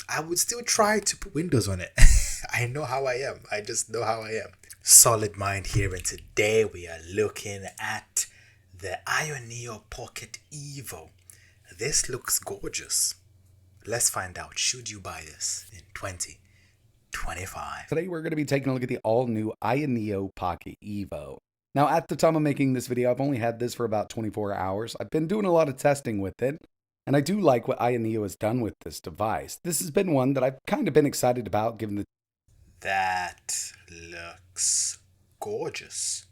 I would still try to put Windows on it. I know how I am. I just know how I am. Solid mind here, and today we are looking at the AYANEO Pocket EVO. This looks gorgeous. Let's find out, should you buy this in 2025? Today we're going to be taking a look at the all-new AYANEO Pocket EVO. Now at the time of making this video, I've only had this for about 24 hours. I've been doing a lot of testing with it, and I do like what AYANEO has done with this device. This has been one that I've kind of been excited about given the That looks gorgeous.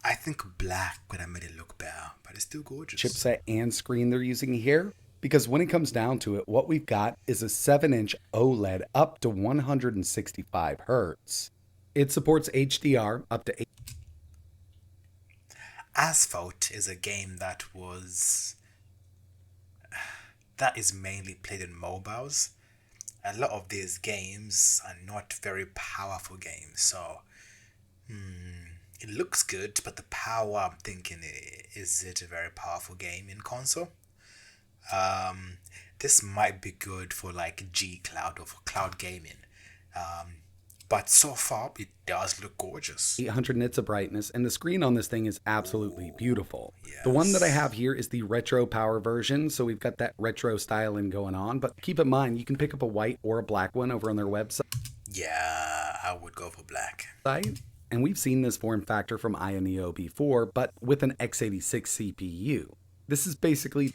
I think black would have made it look better, but it's still gorgeous. chipset and screen they're using here. Because when it comes down to it, what we've got is a 7-inch OLED up to 165 Hz. It supports HDR up to 8. Asphalt is a game that is mainly played in mobiles. A lot of these games are not very powerful games, so it looks good, but the power, I'm thinking, is it a very powerful game in console? This might be good for like G Cloud or for cloud gaming. But so far, it does look gorgeous. 800 nits of brightness, and the screen on this thing is absolutely beautiful. Yes. The one that I have here is the retro power version, so we've got that retro styling going on, but keep in mind, you can pick up a white or a black one over on their website. Yeah, I would go for black. And we've seen this form factor from AYANEO before, but with an x86 CPU. This is basically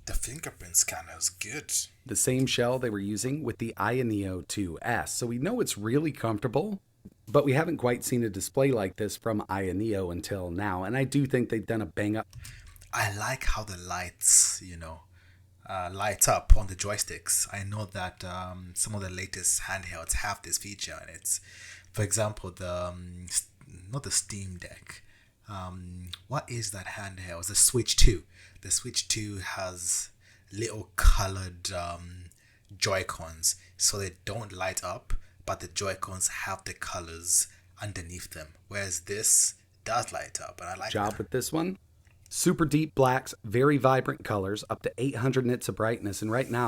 the fingerprint scanner is good. The same shell they were using with the AYANEO 2S, so we know it's really comfortable, but we haven't quite seen a display like this from AYANEO until now, and I do think they've done a bang up. I like how the lights, light up on the joysticks. I know that some of the latest handhelds have this feature, and it's, for example, not the Steam Deck. What is that handheld? The Switch 2. The Switch 2 has little colored Joy-Cons, so they don't light up, but the Joy-Cons have the colors underneath them, whereas this does light up, and I like job that. With this one. Super deep blacks, very vibrant colors, up to 800 nits of brightness, and right now,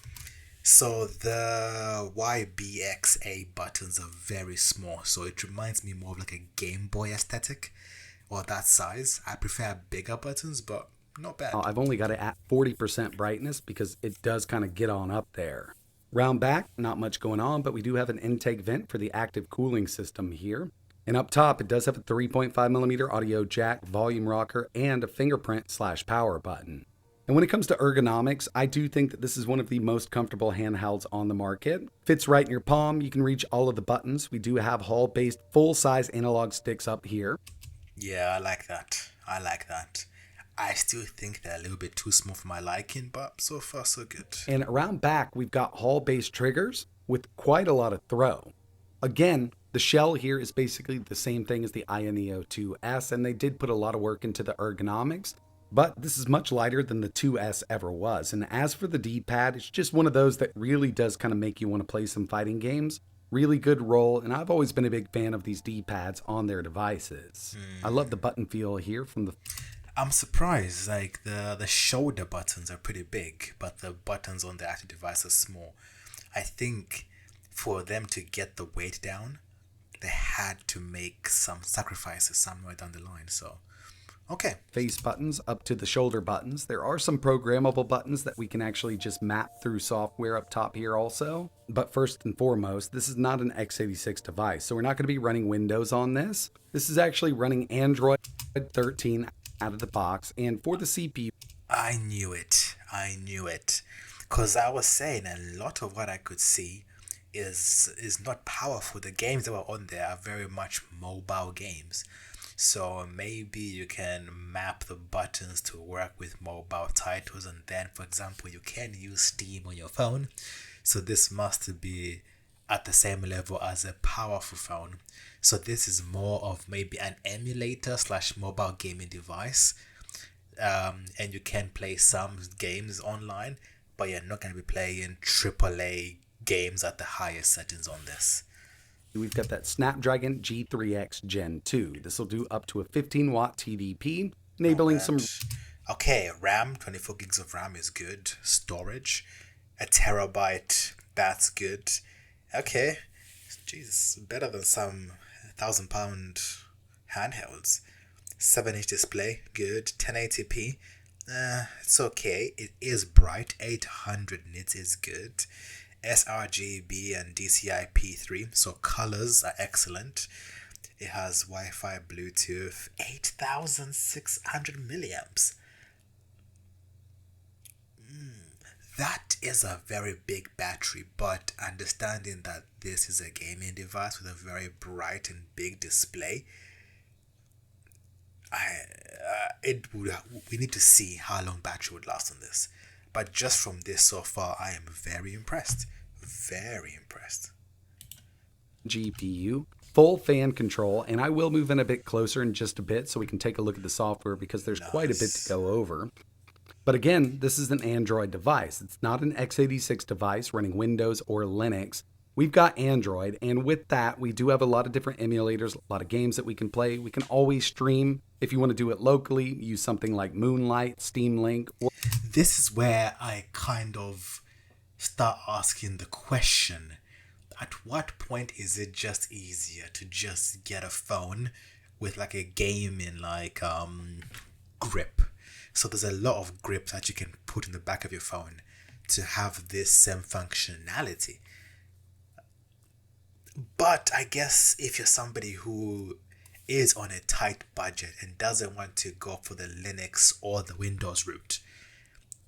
so the YBXA buttons are very small, so it reminds me more of like a Game Boy aesthetic, or that size. I prefer bigger buttons, but not bad. I've only got it at 40% brightness because it does kind of get on up there. Round back, not much going on, but we do have an intake vent for the active cooling system here. And up top, it does have a 3.5mm audio jack, volume rocker, and a fingerprint/power button. And when it comes to ergonomics, I do think that this is one of the most comfortable handhelds on the market. Fits right in your palm. You can reach all of the buttons. We do have Hall-based full-size analog sticks up here. Yeah, I like that. I still think they're a little bit too small for my liking, but so far so good. And around back, we've got Hall-based triggers with quite a lot of throw. Again, the shell here is basically the same thing as the AYANEO 2S, and they did put a lot of work into the ergonomics, but this is much lighter than the 2S ever was. And as for the D-pad, it's just one of those that really does kind of make you want to play some fighting games. Really good roll, and I've always been a big fan of these D-pads on their devices. I love the button feel here from the... I'm surprised, like the shoulder buttons are pretty big, but the buttons on the actual device are small. I think for them to get the weight down, they had to make some sacrifices somewhere down the line, so okay. Face buttons up to the shoulder buttons. There are some programmable buttons that we can actually just map through software up top here also. But first and foremost, this is not an x86 device, so we're not going to be running Windows on this. This is actually running Android 13 out of the box, and for the CPU... I knew it. Because I was saying a lot of what I could see is not powerful. The games that were on there are very much mobile games. So maybe you can map the buttons to work with mobile titles, and then, for example, you can use Steam on your phone. So this must be at the same level as a powerful phone. So this is more of maybe an emulator / mobile gaming device. And you can play some games online, but you're not going to be playing AAA games at the highest settings on this. We've got that Snapdragon G3X Gen 2. This will do up to a 15-watt TDP, enabling some... Okay, RAM, 24 gigs of RAM is good. Storage, A terabyte. That's good. Okay. Jesus, better than some £1,000 handhelds. 7-inch display, good. 1080p, it's okay. It is bright. 800 nits is good. sRGB and DCI-P3, so colors are excellent. It has Wi-Fi, Bluetooth, 8,600 milliamps. That is a very big battery, but understanding that this is a gaming device with a very bright and big display, it would we need to see how long battery would last on this. But just from this so far, I am very impressed. Very impressed. GPU, full fan control, and I will move in a bit closer in just a bit so we can take a look at the software because there's quite a bit to Nice. go over. But again, this is an Android device. It's not an x86 device running Windows or Linux. We've got Android, and with that, we do have a lot of different emulators, a lot of games that we can play. We can always stream. If you want to do it locally, use something like Moonlight, Steam Link, or This is where I kind of start asking the question, at what point is it just easier to just get a phone with like a gaming like grip? So there's a lot of grips that you can put in the back of your phone to have this same functionality. But I guess if you're somebody who is on a tight budget and doesn't want to go for the Linux or the Windows route,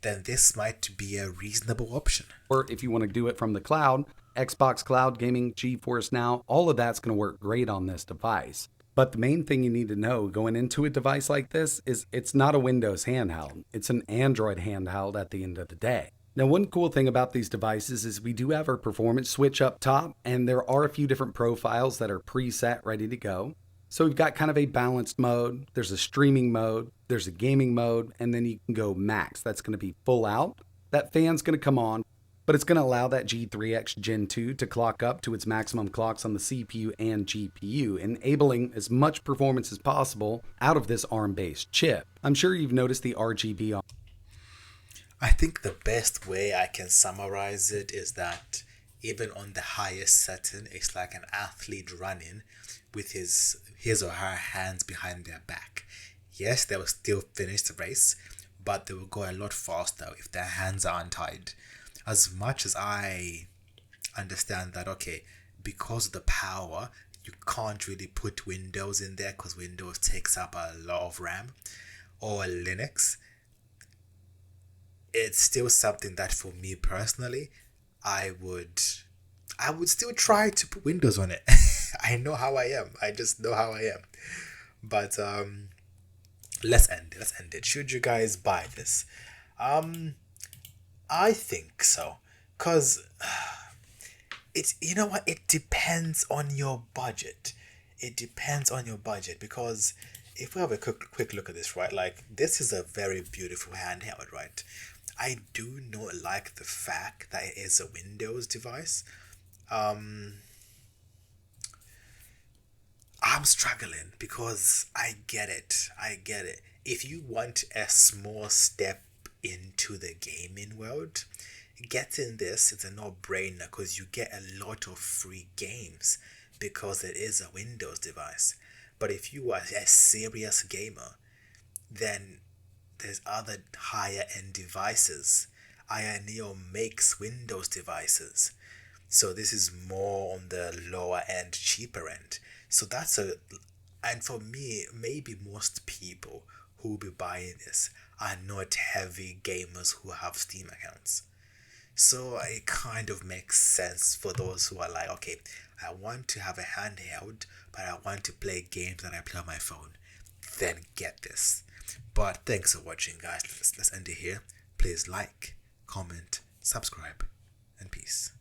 then this might be a reasonable option. if you want to do it from the cloud, Xbox Cloud Gaming, GeForce Now, all of that's going to work great on this device. But the main thing you need to know going into a device like this is it's not a Windows handheld. It's an Android handheld at the end of the day. Now, one cool thing about these devices is we do have our performance switch up top, and there are a few different profiles that are preset, ready to go. So we've got kind of a balanced mode, there's a streaming mode, there's a gaming mode, and then you can go max. That's going to be full out. That fan's going to come on, but it's going to allow that G3X Gen 2 to clock up to its maximum clocks on the CPU and GPU, enabling as much performance as possible out of this ARM-based chip. I'm sure you've noticed the RGB on. I think the best way I can summarize it is that even on the highest setting, it's like an athlete running with his or her hands behind their back. Yes, they will still finish the race, but they will go a lot faster if their hands are untied. As much as I understand that, okay, because of the power, you can't really put Windows in there because Windows takes up a lot of RAM, or Linux, it's still something that for me personally, I would I would still try to put Windows on it. I know how I am. I just know how I am. But let's end it. Let's end it. Should you guys buy this? Um I think so. Cause it's, you know what, it depends on your budget. It depends on your budget because if we have a quick look at this, right, like this is a very beautiful handheld, right? I do not like the fact that it is a Windows device. um I'm struggling because I get it. If you want a small step into the gaming world, getting this is a no-brainer because you get a lot of free games because it is a Windows device. But if you are a serious gamer, then there's other higher end devices. AYANEO makes Windows devices. So this is more on the lower end, cheaper end. So that's a, and for me, maybe most people who will be buying this are not heavy gamers who have Steam accounts. So it kind of makes sense for those who are like, okay, I want to have a handheld, but I want to play games that I play on my phone. Then get this. But thanks for watching, guys. Let's end it here. Please like, comment, subscribe, and peace.